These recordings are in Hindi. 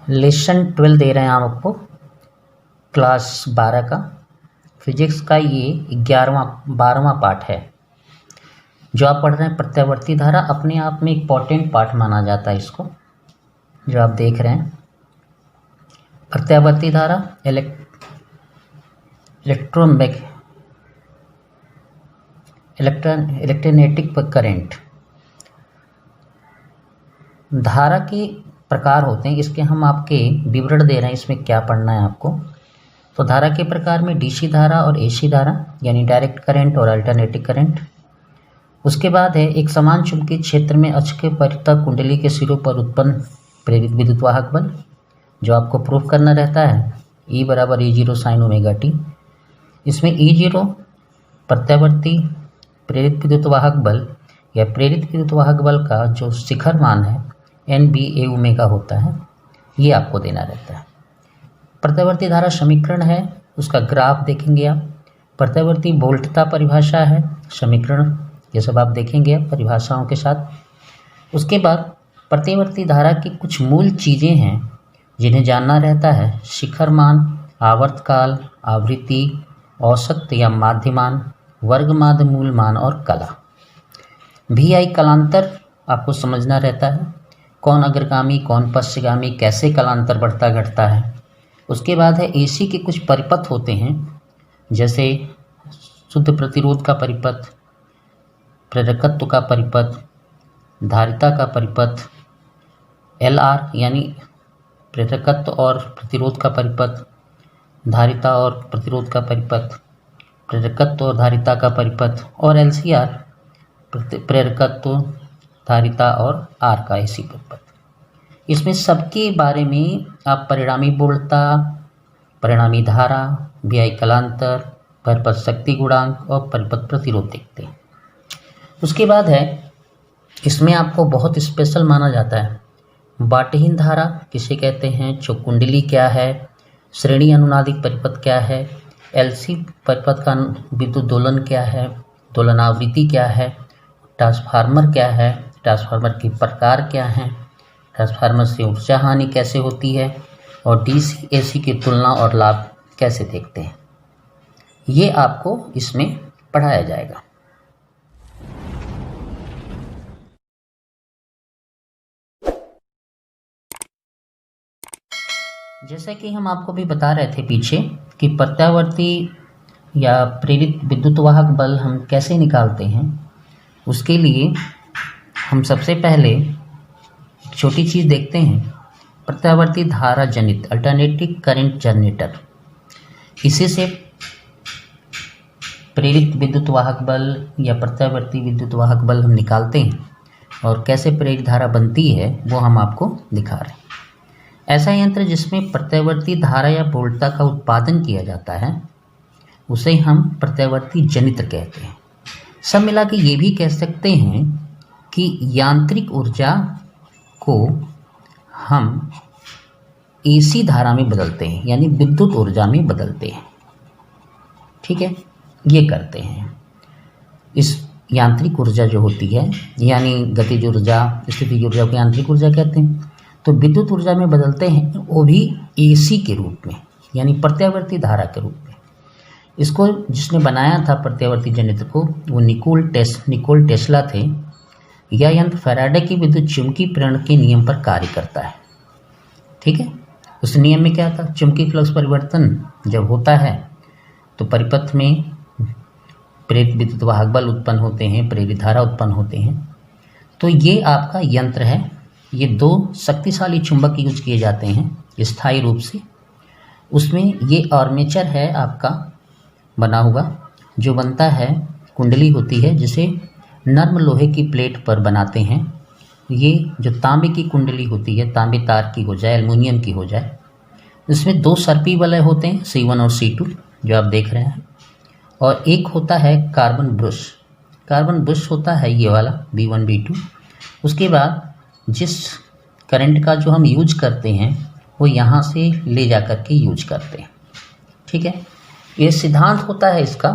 लेसन 12 दे रहे हैं हम आपको, क्लास 12 का फिजिक्स का ये 12वां पार्ट है जो आप पढ़ रहे हैं। प्रत्यावर्ती धारा अपने आप में इम्पॉर्टेंट पार्ट माना जाता है इसको, जो आप देख रहे हैं। प्रत्यावर्ती धारा इलेक्ट्रोमैग्नेटिक करंट, धारा के प्रकार होते हैं। इसके हम आपके विवरण दे रहे हैं, इसमें क्या पढ़ना है आपको। तो धारा के प्रकार में डीसी धारा और एसी धारा यानी डायरेक्ट करंट और अल्टरनेटिव करंट। उसके बाद है एक समान चुंबकीय क्षेत्र में अक्ष के परितः कुंडली के सिरों पर उत्पन्न प्रेरित विद्युत वाहक बल, जो आपको प्रूफ करना रहता है। E बराबर E0 साइन ओमेगा टी। इसमें E0 प्रत्यावर्ती प्रेरित विद्युत वाहक बल या प्रेरित विद्युत वाहक बल का जो शिखर मान है NBA ओमेगा होता है, ये आपको देना रहता है। प्रत्यावर्ती धारा समीकरण है, उसका ग्राफ देखेंगे आप। प्रत्यावर्ती वोल्टता परिभाषा है, समीकरण ये सब आप देखेंगे परिभाषाओं के साथ। उसके बाद प्रत्यावर्ती धारा की कुछ मूल चीज़ें हैं जिन्हें जानना रहता है। शिखर मान, आवर्तकाल, आवृत्ति, औसत या माध्यमान, वर्ग माध्य मूल मान और कला। VI कलांतर आपको समझना रहता है, कौन अग्रगामी कौन पश्चगामी, कैसे कलांतर बढ़ता घटता है। उसके बाद है AC के कुछ परिपथ होते हैं, जैसे शुद्ध प्रतिरोध का परिपथ, प्रेरकत्व का परिपथ, धारिता का परिपथ, LR यानी प्रेरकत्व और प्रतिरोध का परिपथ, धारिता और प्रतिरोध का परिपथ, प्रेरकत्व और धारिता का परिपथ, और LCR प्रेरकत्व, धारिता और R का AC परिपथ। इसमें सबके बारे में आप परिणामी वोल्टता, परिणामी धारा, VI कलांतर, परिपथ शक्ति गुणांक और परिपथ प्रतिरोध देखते हैं। उसके बाद है इसमें आपको बहुत स्पेशल माना जाता है बाटहीन धारा किसे कहते हैं, चौकुंडली क्या है, श्रेणी अनुनादिक परिपथ क्या है, LC परिपथ का विद्युत दोलन क्या है, दोलन आवृत्ति क्या है, ट्रांसफार्मर क्या है, ट्रांसफार्मर के प्रकार क्या हैं, ट्रांसफार्मर से ऊर्जा हानि कैसे होती है, और DC AC की तुलना और लाभ कैसे देखते हैं, ये आपको इसमें पढ़ाया जाएगा। जैसा कि हम आपको भी बता रहे थे पीछे कि प्रत्यावर्ती या प्रेरित विद्युत वाहक बल हम कैसे निकालते हैं, उसके लिए हम सबसे पहले एक छोटी चीज़ देखते हैं, प्रत्यावर्ती धारा जनित अल्टरनेटिव करंट जनरेटर। इसी से प्रेरित विद्युत वाहक बल या प्रत्यावर्ती विद्युत वाहक बल हम निकालते हैं, और कैसे प्रेरित धारा बनती है वो हम आपको दिखा रहे हैं। ऐसा यंत्र जिसमें प्रत्यावर्ती धारा या वोल्टता का उत्पादन किया जाता है उसे हम प्रत्यावर्ती जनित्र कहते हैं। सब मिला के ये भी कह सकते हैं कि यांत्रिक ऊर्जा को हम AC धारा में बदलते हैं, यानी विद्युत ऊर्जा में बदलते हैं। ठीक है, ये करते हैं। इस यांत्रिक ऊर्जा जो होती है, यानी गतिज ऊर्जा, स्थितिज ऊर्जा को यांत्रिक ऊर्जा कहते हैं, तो विद्युत ऊर्जा में बदलते हैं, वो भी AC के रूप में, यानी प्रत्यावर्ती धारा के रूप में। इसको जिसने बनाया था प्रत्यावर्ती जनित्र को, वो निकोल टेस्ला थे। यह यंत्र फैराडे की विद्युत चुंबकीय प्रेरण के नियम पर कार्य करता है। ठीक है, उस नियम में क्या था, चुंबकीय फ्लक्स परिवर्तन जब होता है तो परिपथ में प्रेरित विद्युत वाहक बल उत्पन्न होते हैं, प्रेरित धारा उत्पन्न होते हैं। तो ये आपका यंत्र है। ये दो शक्तिशाली चुंबक यूज किए जाते हैं स्थायी रूप से। उसमें ये आर्मेचर है आपका बना हुआ, जो बनता है, कुंडली होती है जिसे नर्म लोहे की प्लेट पर बनाते हैं। ये जो तांबे की कुंडली होती है, तांबे तार की हो जाए, एल्युमिनियम की हो जाए, इसमें दो सर्पी वलय होते हैं, C1 और C2 जो आप देख रहे हैं, और एक होता है कार्बन ब्रश। कार्बन ब्रश होता है ये वाला B1 B2। उसके बाद जिस करंट का जो हम यूज करते हैं वो यहाँ से ले जा कर के यूज करते हैं। ठीक है, ये सिद्धांत होता है इसका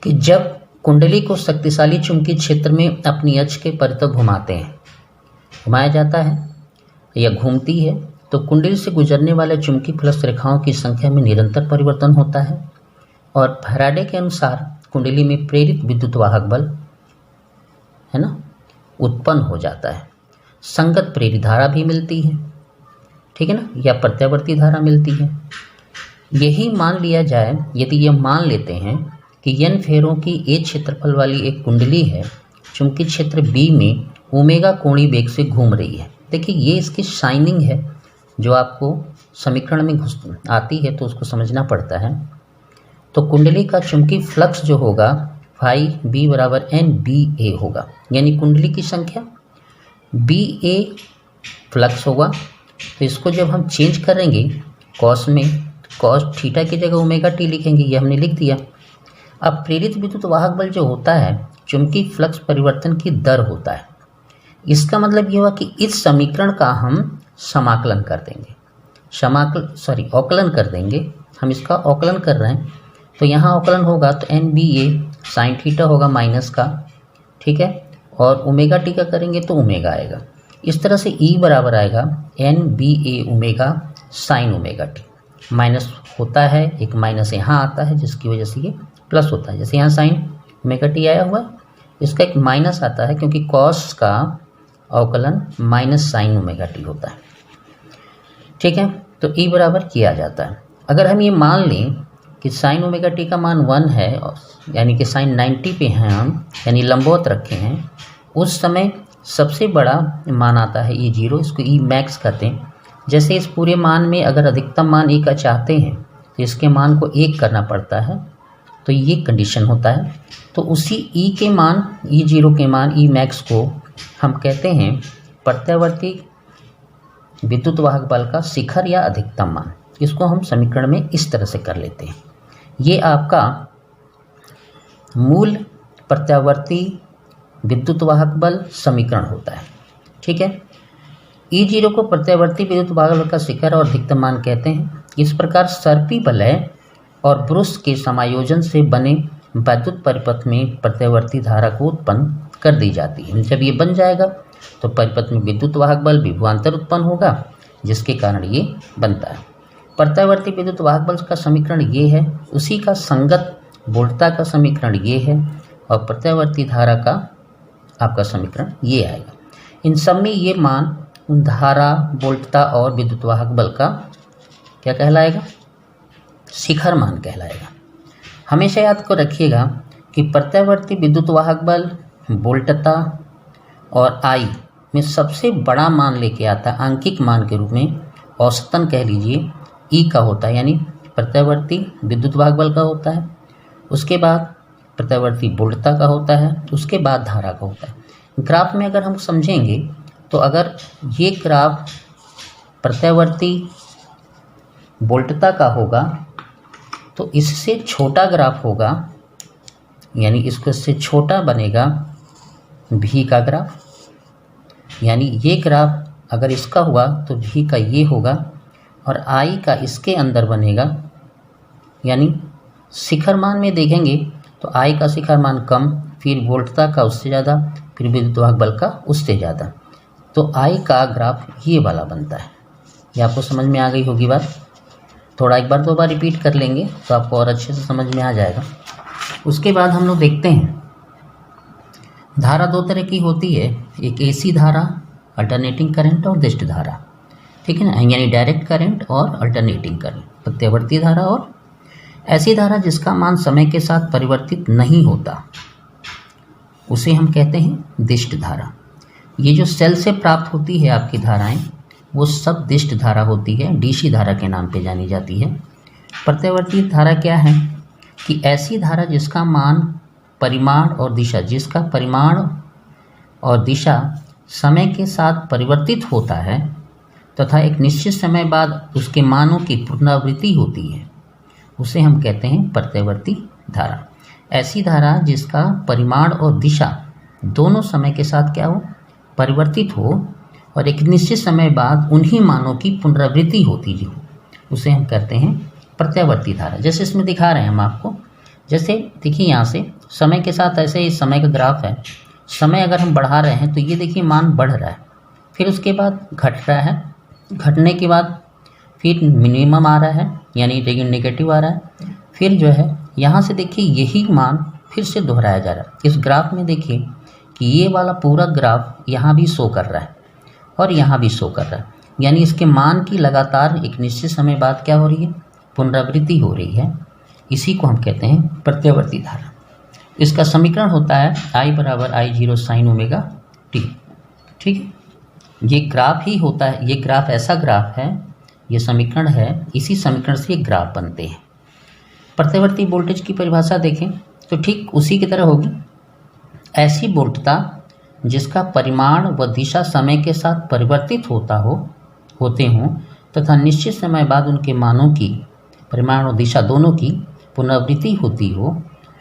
कि जब कुंडली को शक्तिशाली चुंबकीय क्षेत्र में अपनी अक्ष के परितः घुमाते हैं, घुमाया जाता है, या घूमती है तो कुंडली से गुजरने वाले चुंबकीय फ्लक्स रेखाओं की संख्या में निरंतर परिवर्तन होता है और फैराडे के अनुसार कुंडली में प्रेरित विद्युत वाहक बल है ना उत्पन्न हो जाता है। संगत प्रेरित धारा भी मिलती है, ठीक है ना, या प्रत्यावर्ती धारा मिलती है। यही मान लिया जाए, यदि यह मान लेते हैं कि n फेरों की ए क्षेत्रफल वाली एक कुंडली है, चुंबकीय क्षेत्र B में ओमेगा कोणीय वेग से घूम रही है। देखिए ये इसकी शाइनिंग है जो आपको समीकरण में घुस आती है तो उसको समझना पड़ता है। तो कुंडली का चुंबकीय फ्लक्स जो होगा फाई बी बराबर एन बी ए होगा, यानी कुंडली की संख्या बी ए फ्लक्स होगा। तो इसको जब हम चेंज करेंगे कॉस में, कॉस थीटा की जगह ओमेगा टी लिखेंगे, ये हमने लिख दिया। अब प्रेरित विद्युत वाहक बल जो होता है चुंबकीय फ्लक्स परिवर्तन की दर होता है। इसका मतलब ये हुआ कि इस समीकरण का हम समाकलन कर देंगे, अवकलन कर देंगे। हम इसका अवकलन कर रहे हैं तो यहाँ अवकलन होगा तो एन बी ए साइन थीटा होगा माइनस का, ठीक है, और ओमेगा टी का करेंगे तो ओमेगा आएगा। इस तरह से ई बराबर आएगा N B A omega sine omega t. Minus होता है, एक माइनस यहाँ आता है जिसकी वजह से ये प्लस होता है। जैसे यहाँ साइन ओमेगा टी आया हुआ है, इसका एक माइनस आता है क्योंकि कॉस का अवकलन माइनस साइन ओमेगा टी होता है, ठीक है। तो ई बराबर किया जाता है। अगर हम ये मान लें कि साइन ओमेगा टी का मान 1 है, यानी कि साइन 90 पे हैं हम, यानी लंबवत रखे हैं, उस समय सबसे बड़ा मान आता है ई 0, इसको ई मैक्स कहते हैं। जैसे इस पूरे मान में अगर अधिकतम मान ए का चाहते हैं तो इसके मान को 1 करना पड़ता है, तो ये कंडीशन होता है। तो उसी ई के मान, ई 0 के मान ई मैक्स को हम कहते हैं प्रत्यावर्ती विद्युत वाहक बल का शिखर या अधिकतम मान। इसको हम समीकरण में इस तरह से कर लेते हैं। ये आपका मूल प्रत्यावर्ती विद्युत वाहक बल समीकरण होता है, ठीक है। ई 0 को प्रत्यावर्ती विद्युत वाहक बल का शिखर और अधिकतम मान कहते हैं। इस प्रकार सर्पी वलय और ब्रुश के समायोजन से बने वैद्युत परिपथ में प्रत्यावर्ती धारा को उत्पन्न कर दी जाती है। जब ये बन जाएगा तो परिपथ में विद्युत वाहक बल विभवांतर उत्पन्न होगा, जिसके कारण ये बनता है। प्रत्यावर्ती विद्युत वाहक बल का समीकरण ये है, उसी का संगत वोल्टता का समीकरण ये है, और प्रत्यावर्ती धारा का आपका समीकरण ये आएगा। इन सब में ये मान धारा, वोल्टता और विद्युत वाहक बल का क्या कहलाएगा? शिखर मान कहलाएगा। हमेशा याद को रखिएगा कि प्रत्यावर्ती विद्युत वाहक बल वोल्टता और आई में सबसे बड़ा मान लेके आता है आंकिक मान के रूप में, औसतन कह लीजिए ई का होता है, यानी प्रत्यावर्ती विद्युत वाहक बल का होता है, उसके बाद प्रत्यावर्ती वोल्टता का होता है, उसके बाद धारा का होता है। ग्राफ में अगर हम समझेंगे तो अगर ये ग्राफ प्रत्यावर्ती वोल्टता का होगा तो इससे छोटा ग्राफ होगा, यानी इसको इससे छोटा बनेगा भी का ग्राफ, यानी ये ग्राफ अगर इसका हुआ तो भी का ये होगा, और आई का इसके अंदर बनेगा, यानी शिखर मान में देखेंगे तो आई का शिखर मान कम, फिर वोल्टता का उससे ज़्यादा, फिर विद्युत वाहक बल का उससे ज़्यादा, तो आई का ग्राफ ये वाला बनता है। ये आपको समझ में आ गई होगी बात। थोड़ा एक बार दो बार रिपीट कर लेंगे तो आपको और अच्छे से समझ में आ जाएगा। उसके बाद हम लोग देखते हैं धारा दो तरह की होती है, एक एसी धारा अल्टरनेटिंग करंट और दिष्ट धारा, ठीक है ना, यानी डायरेक्ट करंट और अल्टरनेटिंग करंट, प्रत्यावर्ती धारा और ऐसी धारा जिसका मान समय के साथ परिवर्तित नहीं होता, उसे हम कहते हैं दिष्ट धारा। ये जो सेल से प्राप्त होती है आपकी धाराएं वो सब दिष्ट धारा होती है, डीसी धारा के नाम पे जानी जाती है। प्रत्यावर्ती धारा क्या है कि ऐसी धारा जिसका मान, परिमाण और दिशा, जिसका परिमाण और दिशा समय के साथ परिवर्तित होता है तथा एक निश्चित समय बाद उसके मानों की पुनरावृत्ति होती है, उसे हम कहते हैं प्रत्यावर्ती धारा। ऐसी धारा जिसका परिमाण और दिशा दोनों समय के साथ क्या हो, परिवर्तित हो, और एक निश्चित समय बाद उन्हीं मानों की पुनरावृत्ति होती हो, उसे हम कहते हैं प्रत्यावर्ती धारा। जैसे इसमें दिखा रहे हैं हम आपको, जैसे देखिए यहाँ से समय के साथ ऐसे ही समय का ग्राफ है, समय अगर हम बढ़ा रहे हैं तो ये देखिए मान बढ़ रहा है, फिर उसके बाद घट रहा है, घटने के बाद फिर मिनिमम आ रहा है यानी नेगेटिव आ रहा है, फिर जो है यहाँ से देखिए यही मान फिर से दोहराया जा रहा है। इस ग्राफ में देखिए कि ये वाला पूरा ग्राफ यहाँ भी शो कर रहा है और यहाँ भी शो कर रहा है, यानी इसके मान की लगातार एक निश्चित समय बाद क्या हो रही है, पुनरावृत्ति हो रही है। इसी को हम कहते हैं प्रत्यावर्ती धारा। इसका समीकरण होता है I बराबर I0 साइन ओमेगा टी। ठीक है, ये ग्राफ ही होता है, ये ग्राफ ऐसा ग्राफ है, ये समीकरण है, इसी समीकरण से ये ग्राफ बनते हैं। प्रत्यावर्ती वोल्टेज की परिभाषा देखें तो ठीक उसी की तरह होगी। ऐसी वोल्टता जिसका परिमाण व दिशा समय के साथ परिवर्तित होते हों तथा निश्चित समय बाद उनके मानों की, परिमाण और दिशा दोनों की पुनरावृत्ति होती हो,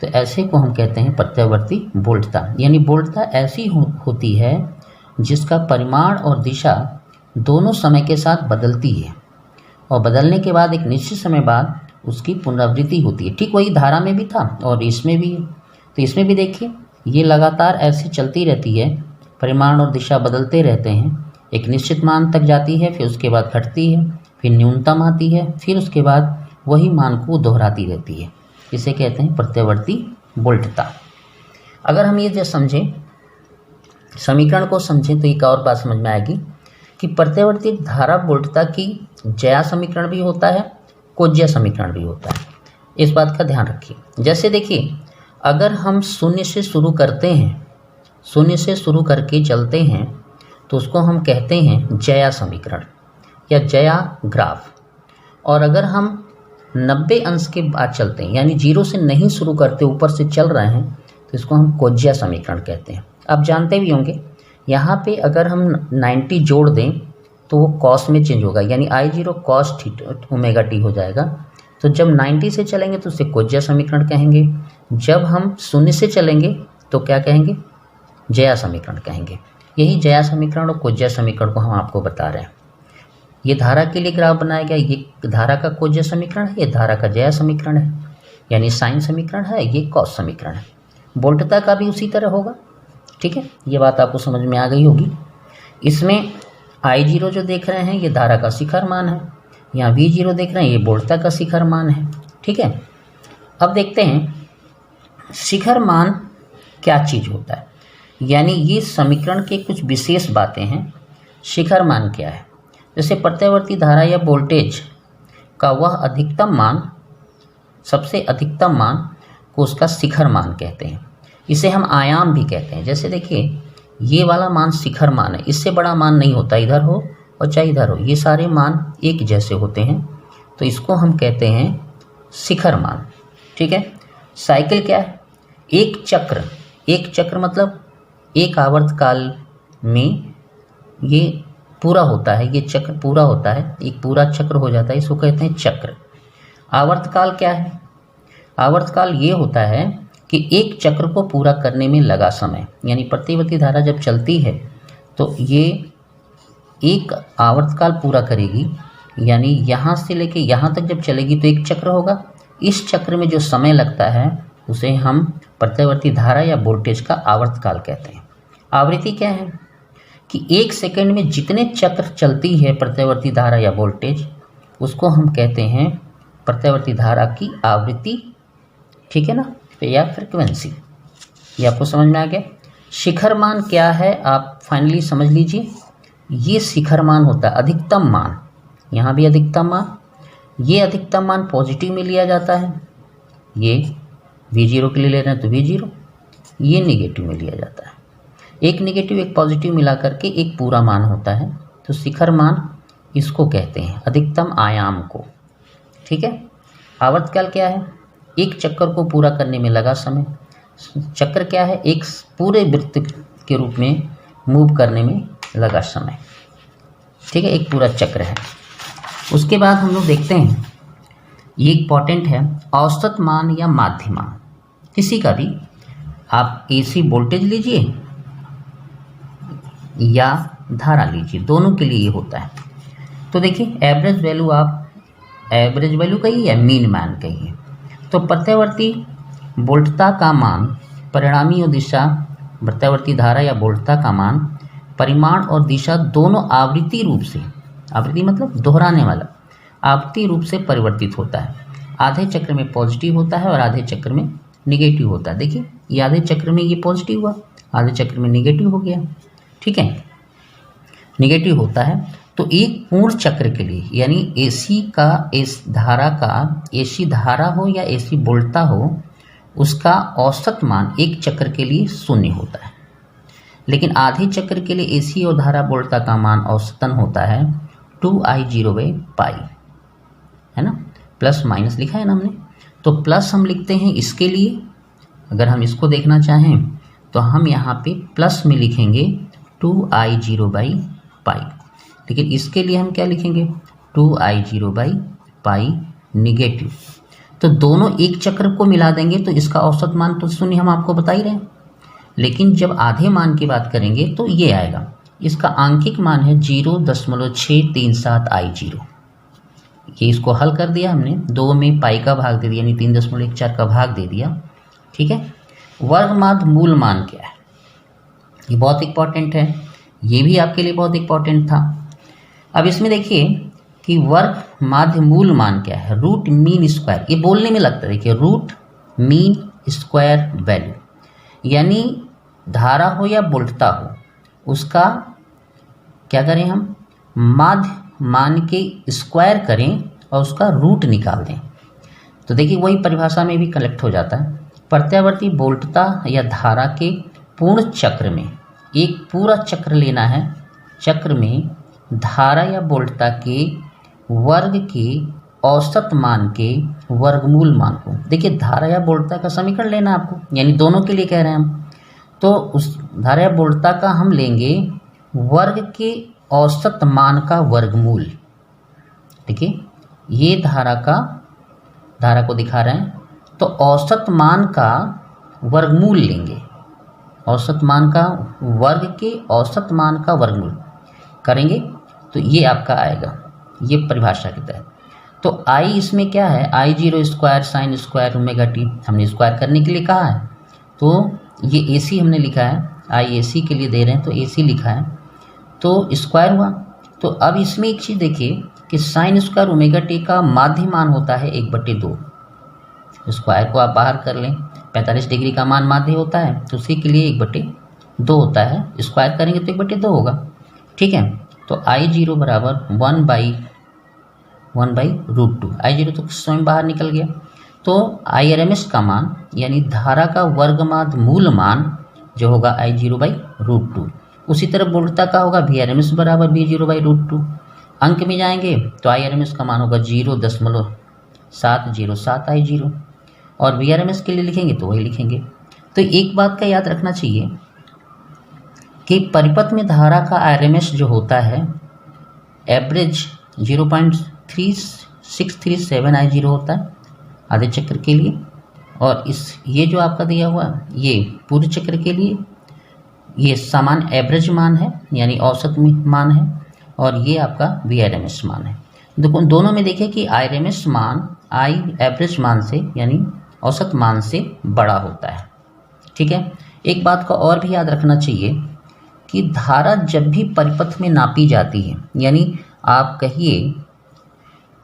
तो ऐसे को हम कहते हैं प्रत्यावर्ती वोल्टता। यानी वोल्टता ऐसी होती है जिसका परिमाण और दिशा दोनों समय के साथ बदलती है और बदलने के बाद एक निश्चित समय बाद उसकी पुनरावृत्ति होती है। ठीक वही धारा में भी था और इसमें भी है। तो इसमें भी देखिए ये लगातार ऐसे चलती रहती है, परिमाण और दिशा बदलते रहते हैं, एक निश्चित मान तक जाती है, फिर उसके बाद घटती है, फिर न्यूनतम आती है, फिर उसके बाद वही मान को दोहराती रहती है। इसे कहते हैं प्रत्यावर्ती वोल्टता। अगर हम ये जो समझें, समीकरण को समझें, तो एक और बात समझ में आएगी कि प्रत्यावर्ती धारा वोल्टता की ज्या समीकरण भी होता है, कोज्या समीकरण भी होता है। इस बात का ध्यान रखिए। जैसे देखिए अगर हम शून्य से शुरू करते हैं, शून्य से शुरू करके चलते हैं, तो उसको हम कहते हैं ज्या समीकरण या ज्या ग्राफ। और अगर हम 90 अंश के बाद चलते हैं, यानी 0 से नहीं शुरू करते, ऊपर से चल रहे हैं, तो इसको हम कोज्या समीकरण कहते हैं। आप जानते भी होंगे यहाँ पे अगर हम 90 जोड़ दें तो वो कॉस में चेंज होगा, यानी I0 कॉस ओमेगा टी हो जाएगा। तो जब 90 से चलेंगे तो उसे कोज्या समीकरण कहेंगे, जब हम शून्य से चलेंगे तो क्या कहेंगे, ज्या समीकरण कहेंगे। यही ज्या समीकरण और कोज्या समीकरण को हम आपको बता रहे हैं। ये धारा के लिए ग्राफ बनाया गया, ये धारा का कोज्या समीकरण है, ये धारा का ज्या समीकरण है, यानी साइन समीकरण है, ये कॉस समीकरण है। वोल्टता का भी उसी तरह होगा। ठीक है, ये बात आपको समझ में आ गई होगी। इसमें I0 जो देख रहे हैं ये धारा का शिखर मान है, यहाँ V0 देख रहे हैं ये वोल्टता का शिखर मान है। ठीक है, अब देखते हैं शिखर मान क्या चीज़ होता है, यानी ये समीकरण के कुछ विशेष बातें हैं। शिखर मान क्या है, जैसे प्रत्यावर्ती धारा या वोल्टेज का वह अधिकतम मान, सबसे अधिकतम मान को उसका शिखर मान कहते हैं। इसे हम आयाम भी कहते हैं। जैसे देखिए ये वाला मान शिखर मान है, इससे बड़ा मान नहीं होता, इधर हो और चाहे इधर हो, ये सारे मान एक जैसे होते हैं, तो इसको हम कहते हैं शिखर मान। ठीक है, साइकिल क्या है, एक चक्र मतलब एक आवर्तकाल में ये पूरा होता है, ये चक्र पूरा होता है, एक पूरा चक्र हो जाता है, इसको कहते हैं चक्र। आवर्तकाल क्या है, आवर्तकाल ये होता है कि एक चक्र को पूरा करने में लगा समय, यानी प्रत्यावर्ती धारा जब चलती है तो ये एक आवर्तकाल पूरा करेगी, यानी यहाँ से लेके यहाँ तक जब चलेगी तो एक चक्र होगा। इस चक्र में जो समय लगता है उसे हम प्रत्यावर्ती धारा या वोल्टेज का आवर्तकाल कहते हैं। आवृत्ति क्या है कि एक सेकंड में जितने चक्र चलती है प्रत्यावर्ती धारा या वोल्टेज, उसको हम कहते हैं प्रत्यावर्ती धारा की आवृत्ति। ठीक है ना, या फ्रिक्वेंसी। ये आपको समझ में आ गया। शिखर मान क्या है आप फाइनली समझ लीजिए, ये शिखर मान होता है अधिकतम मान, यहाँ भी अधिकतम मान, ये अधिकतम मान पॉजिटिव में लिया जाता है, ये V0 के लिए ले रहे हैं तो V0, ये नेगेटिव में लिया जाता है। एक नेगेटिव एक पॉजिटिव मिला करके एक पूरा मान होता है, तो शिखर मान इसको कहते हैं, अधिकतम आयाम को। ठीक है, आवर्तकाल क्या है, एक चक्कर को पूरा करने में लगा समय। चक्र क्या है, एक पूरे वृत्त के रूप में मूव करने में लगा समय। ठीक है, एक पूरा चक्र है। उसके बाद हम लोग देखते हैं, ये इंपॉर्टेंट है, औसत मान या माध्य मान। किसी का भी आप AC वोल्टेज लीजिए या धारा लीजिए, दोनों के लिए ये होता है। तो देखिए एवरेज वैल्यू, आप एवरेज वैल्यू कहिए या मीन मान कहिए, तो प्रत्यावर्ती वोल्टता का मान परिणामी दिशा, प्रत्यावर्ती धारा या वोल्टता का मान परिमाण और दिशा दोनों आवृत्ति रूप से, आवृत्ति मतलब दोहराने वाला, आवृत्ति रूप से परिवर्तित होता है। आधे चक्र में पॉजिटिव होता है और आधे चक्र में निगेटिव होता है। देखिए ये आधे चक्र में ये पॉजिटिव हुआ, आधे चक्र में निगेटिव हो गया, ठीक है, निगेटिव होता है। तो एक पूर्ण चक्र के लिए यानी एसी का, एसी धारा का, एसी धारा हो या एसी वोल्टता हो, उसका औसत मान एक चक्र के लिए 0 होता है। लेकिन आधे चक्र के लिए एसी और धारा वोल्टता का मान औसतन होता है 2I0/π, है ना, प्लस माइनस लिखा है ना हमने। तो प्लस हम लिखते हैं इसके लिए, अगर हम इसको देखना चाहें तो हम यहाँ पे प्लस में लिखेंगे 2I0/π, लेकिन इसके लिए हम क्या लिखेंगे 2I0/π निगेटिव। तो दोनों एक चक्र को मिला देंगे तो इसका औसत मान तो 0 हम आपको बता ही रहे हैं, लेकिन जब आधे मान की बात करेंगे तो ये आएगा, इसका आंकिक मान है 0.637 I0। ये इसको हल कर दिया हमने, 2 में पाई का भाग दे दिया यानी 3.14 का भाग दे दिया, ठीक है। वर्गमाध्य मूल मान क्या है, ये बहुत इंपॉर्टेंट है, ये भी आपके लिए बहुत इंपॉर्टेंट था। अब इसमें देखिए कि वर्ग माध्य मूल मान क्या है, रूट मीन स्क्वायर, ये बोलने में लगता है, देखिए रूट मीन स्क्वायर वैल्यू, यानी धारा हो या वोल्टता हो उसका क्या करें हम, माध्य मान के स्क्वायर करें और उसका रूट निकाल दें। तो देखिए वही परिभाषा में भी कलेक्ट हो जाता है। प्रत्यावर्ती वोल्टता या धारा के पूर्ण चक्र में, एक पूरा चक्र लेना है, चक्र में धारा या वोल्टता के वर्ग के औसत मान के वर्गमूल मान को, देखिए धारा या वोल्टता का समीकरण लेना है आपको, यानी दोनों के लिए कह रहे हैं हम, तो उस धारा या वोल्टता का हम लेंगे वर्ग के औसत मान का वर्गमूल। देखिए ये धारा को दिखा रहे हैं, तो औसत मान का वर्गमूल लेंगे, औसत मान का वर्ग के औसत मान का वर्गमूल करेंगे तो ये आपका आएगा, ये परिभाषा के तहत। तो I इसमें क्या है, I0 square sine square omega T, हमने स्क्वायर करने के लिए कहा है, तो ये AC हमने लिखा है, IAC के लिए दे रहे हैं तो AC लिखा है, तो स्क्वायर हुआ। तो अब इसमें एक चीज़ देखिए कि साइन स्क्वायर ओमेगा टी का माध्य मान होता है 1/2, स्क्वायर को आप बाहर कर लें, 45 डिग्री का मान माध्य होता है, तो उसी के लिए 1/2 होता है, स्क्वायर करेंगे तो 1/2 होगा, ठीक है। तो I0 बराबर 1/√2, I0 तो स्वयं बाहर निकल गया। तो IRMS का मान यानी धारा का वर्गमाध्य मूल मान जो होगा I0/√2, उसी तरह वोल्टता का होगा VRMS बराबर V0/√2। अंक में जाएंगे तो IRMS का मान होगा 0.707 I0 और VRMS के लिए लिखेंगे तो वही लिखेंगे। तो एक बात का याद रखना चाहिए कि परिपथ में धारा का RMS जो होता है एवरेज 0.3637 I0 होता है आधे चक्र के लिए, और ये जो आपका दिया हुआ ये पूरे चक्र के लिए ये समान एवरेज मान है यानी औसत मान है, और ये आपका VRMS मान है। दोनों में देखिए कि IRMS मान एवरेज मान से यानी औसत मान से बड़ा होता है, ठीक है। एक बात का और भी याद रखना चाहिए कि धारा जब भी परिपथ में नापी जाती है, यानी आप कहिए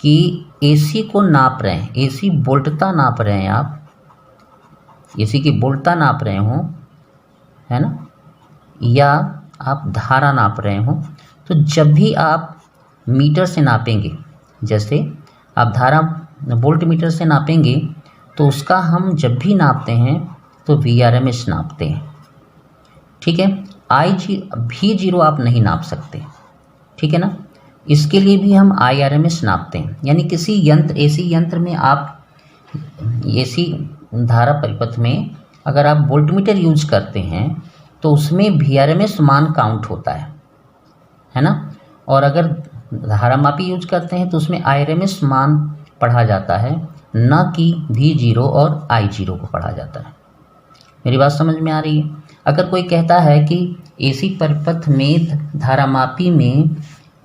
कि AC को नाप रहे हैं, AC वोल्टता नाप रहे हैं, आप AC की वोल्टता नाप रहे हो, है ना, या आप धारा नाप रहे हो, तो जब भी आप मीटर से नापेंगे, जैसे आप धारा वोल्ट मीटर से नापेंगे तो उसका हम जब भी नापते हैं तो VRMS नापते हैं, ठीक है। V0 आप नहीं नाप सकते, ठीक है ना, इसके लिए भी हम IRMS नापते हैं। यानी किसी यंत्र AC यंत्र में आप AC धारा परिपथ में अगर आप वोल्टमीटर यूज करते हैं तो उसमें VRMS मान काउंट होता है ना, और अगर धारा मापी यूज करते हैं तो उसमें IRMS मान पढ़ा जाता है, न कि V0 और I0 को पढ़ा जाता है। मेरी बात समझ में आ रही है। अगर कोई कहता है कि AC परिपथ में धारा मापी में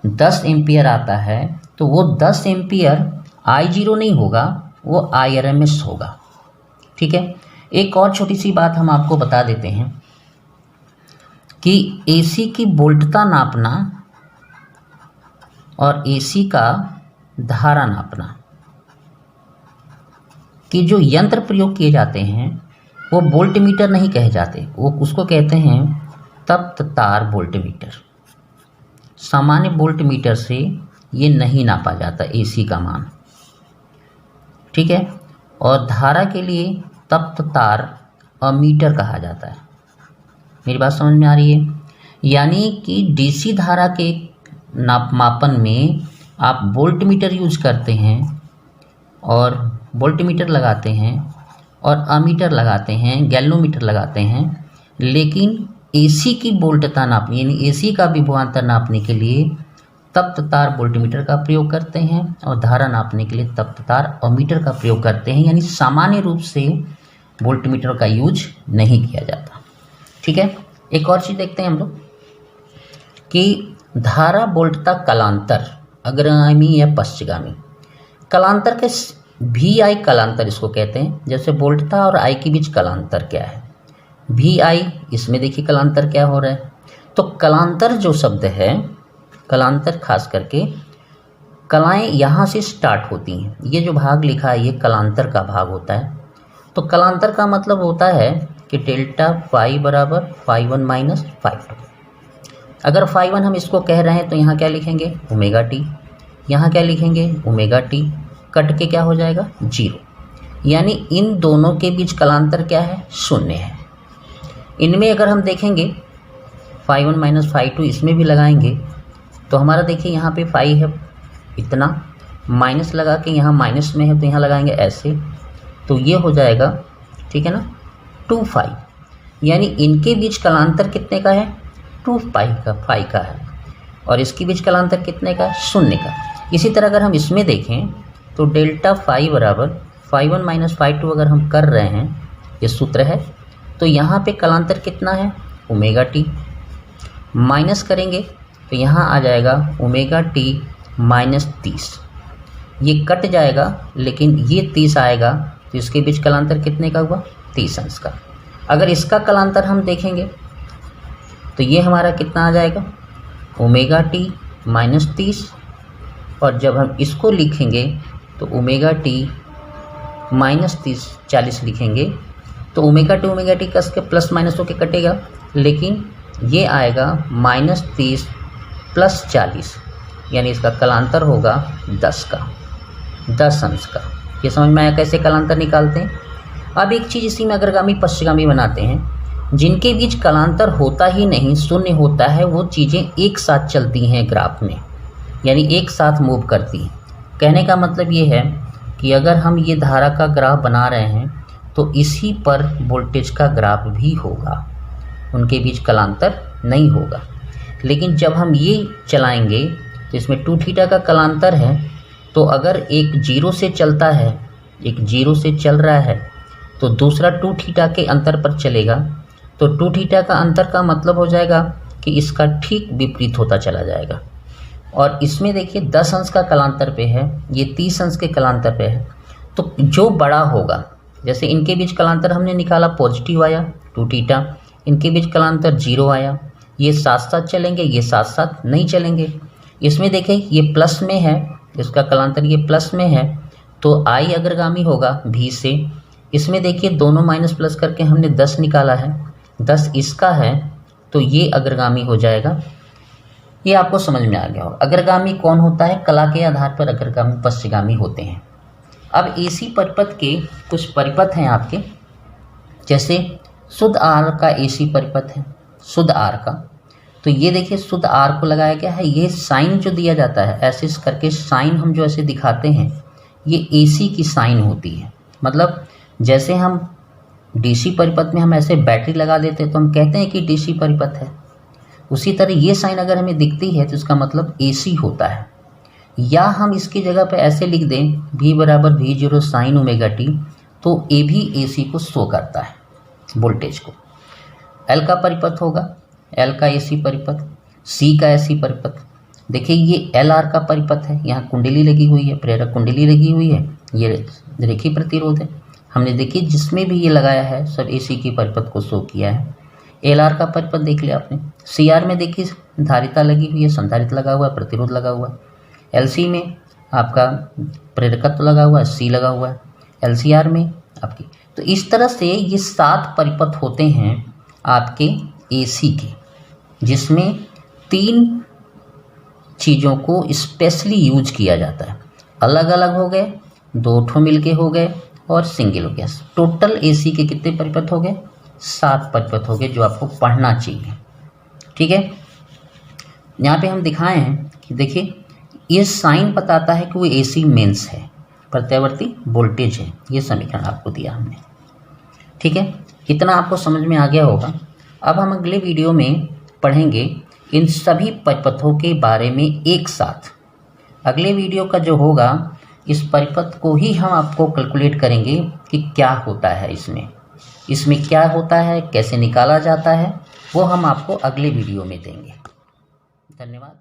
10 एम्पियर आता है तो वो 10 एम्पियर I0 नहीं होगा, वो IRMS होगा, ठीक है। एक और छोटी सी बात हम आपको बता देते हैं कि AC की वोल्टता नापना और AC का धारा नापना कि जो यंत्र प्रयोग किए जाते हैं वो वोल्टमीटर नहीं कहे जाते, वो उसको कहते हैं तप्त तार वोल्टमीटर। सामान्य वोल्टमीटर से ये नहीं नापा जाता AC का मान, ठीक है। और धारा के लिए तप्त तार अमीटर कहा जाता है। मेरी बात समझ में आ रही है? यानी कि DC धारा के मापन में आप वोल्टमीटर यूज करते हैं और वोल्टमीटर लगाते हैं और अमीटर लगाते हैं, गैल्वोमीटर लगाते हैं, लेकिन AC की वोल्टता नापने यानी AC का विभवांतर नापने के लिए तप्त तार वोल्टमीटर का प्रयोग करते हैं और धारा नापने के लिए तप्त तार अमीटर का प्रयोग करते हैं। यानी सामान्य रूप से वोल्टमीटर का यूज नहीं किया जाता, ठीक है। एक और चीज़ देखते हैं हम लोग कि धारा वोल्टता कलांतर, अग्रगामी या पश्चगामी। कलांतर के VI कलांतर इसको कहते हैं। जैसे वोल्टता और I के बीच कलांतर क्या है, VI, इसमें देखिए कलांतर क्या हो रहा है। तो कलांतर जो शब्द है, कलांतर खास करके कलाएं यहाँ से स्टार्ट होती हैं। ये जो भाग लिखा है ये कलांतर का भाग होता है। तो कलांतर का मतलब होता है कि डेल्टा फाई बराबर φ1 माइनस φ2। अगर φ1 हम इसको कह रहे हैं तो यहाँ क्या लिखेंगे ओमेगा टी, यहाँ क्या लिखेंगे ओमेगा टी, कट के क्या हो जाएगा 0। यानी इन दोनों के बीच कलांतर क्या है, शून्य है। इनमें अगर हम देखेंगे φ1 माइनस φ2 इसमें भी लगाएंगे तो हमारा देखिए यहाँ पे फाई है इतना, माइनस लगा के यहाँ माइनस में है तो यहाँ लगाएंगे ऐसे, तो ये हो जाएगा, ठीक है ना, 2 यानी इनके बीच कलांतर कितने का है 2 फाई का है और इसके बीच कलांतर कितने का, शून्य का। इसी तरह अगर हम इसमें देखें तो डेल्टा फाई बराबर φ1 माइनस φ2 अगर हम कर रहे हैं, ये सूत्र है, तो यहाँ पे कलांतर कितना है ओमेगा टी, माइनस करेंगे तो यहाँ आ जाएगा ओमेगा टी माइनस 30। ये कट जाएगा लेकिन ये 30 आएगा तो इसके बीच कलांतर कितने का हुआ 30 अंश का। अगर इसका कलांतर हम देखेंगे तो ये हमारा कितना आ जाएगा ओमेगा टी माइनस 30, और जब हम इसको लिखेंगे तो ओमेगा टी माइनस 30 40 लिखेंगे तो ओमेगा टी कस के प्लस माइनस होके कटेगा, लेकिन ये आएगा माइनस 30 प्लस 40, यानी इसका कलांतर होगा 10 का, 10 अंश का। ये समझ में आया कैसे कलांतर निकालते हैं। अब एक चीज़ इसी में अग्रगामी पश्चगामी बनाते हैं, जिनके बीच कलांतर होता ही नहीं शून्य होता है, वो चीज़ें एक साथ चलती हैं ग्राफ में, यानी एक साथ मूव करती हैं। कहने का मतलब ये है कि अगर हम ये धारा का ग्राफ बना रहे हैं तो इसी पर वोल्टेज का ग्राफ भी होगा, उनके बीच कलांतर नहीं होगा। लेकिन जब हम ये चलाएंगे तो इसमें 2 थीटा का कलांतर है, तो अगर एक 0 से चलता है, एक 0 से चल रहा है तो दूसरा 2 थीटा के अंतर पर चलेगा, तो 2 थीटा का अंतर का मतलब हो जाएगा कि इसका ठीक विपरीत होता चला जाएगा। और इसमें देखिए 10 अंश का कलांतर पे है, ये 30 अंश के कलांतर पे है, तो जो बड़ा होगा, जैसे इनके बीच कलांतर हमने निकाला पॉजिटिव आया 2 थीटा, इनके बीच कलांतर 0 आया, ये साथ साथ चलेंगे, ये साथ साथ नहीं चलेंगे। इसमें देखें ये प्लस में है, इसका कलांतर ये प्लस में है तो आई अग्रगामी होगा भी से। इसमें देखिए दोनों माइनस प्लस करके हमने 10 निकाला है, 10 इसका है तो ये अग्रगामी हो जाएगा। ये आपको समझ में आ गया होगा। अग्रगामी कौन होता है, कला के आधार पर अग्रगामी पश्चगामी होते हैं। अब AC परिपथ के कुछ परिपथ हैं आपके, जैसे शुद्ध R का AC परिपथ है, शुद्ध R का, तो ये देखिए शुद्ध R को लगाया गया है। ये साइन जो दिया जाता है ऐसे करके साइन हम जो ऐसे दिखाते हैं, ये AC की साइन होती है। मतलब जैसे हम DC परिपथ में हम ऐसे बैटरी लगा देते हैं तो हम कहते हैं कि DC परिपथ है, उसी तरह ये साइन अगर हमें दिखती है तो इसका मतलब AC होता है। या हम इसकी जगह पे ऐसे लिख दें V बराबर V0 साइन ओमेगा टी, तो A भी AC को शो करता है वोल्टेज को। L का परिपथ होगा, L का AC परिपथ, C का AC परिपथ। देखिए ये LR का परिपथ है, यहाँ कुंडली लगी हुई है, प्रेरक कुंडली लगी हुई है, ये रेखीय प्रतिरोध है। हमने देखिए जिसमें भी ये लगाया है सब AC की परिपथ को शो किया है। LR का परिपथ देख लिया आपने। CR में देखिए धारिता लगी हुई है, संधारित्र लगा हुआ है, प्रतिरोध लगा हुआ है। LC में आपका प्रेरकत्व लगा हुआ है, C लगा हुआ है। LCR में आपकी, तो इस तरह से ये 7 परिपथ होते हैं आपके AC के, जिसमें 3 चीज़ों को स्पेशली यूज किया जाता है। अलग अलग हो गए, 2 ठो मिलके हो गए और सिंगल हो गया। टोटल AC के कितने परिपथ हो गए? 7 परिपथ हो गए, जो आपको पढ़ना चाहिए। ठीक है, यहाँ पे हम दिखाए हैं कि देखिए ये साइन बताता है कि वो AC मेंस है, प्रत्यावर्ती वोल्टेज है। ये समीकरण आपको दिया हमने। ठीक है, कितना आपको समझ में आ गया होगा। अब हम अगले वीडियो में पढ़ेंगे इन सभी परिपथों के बारे में एक साथ। अगले वीडियो का जो होगा, इस परिपथ को ही हम आपको कैलकुलेट करेंगे कि क्या होता है इसमें क्या होता है, कैसे निकाला जाता है, वो हम आपको अगले वीडियो में देंगे। धन्यवाद।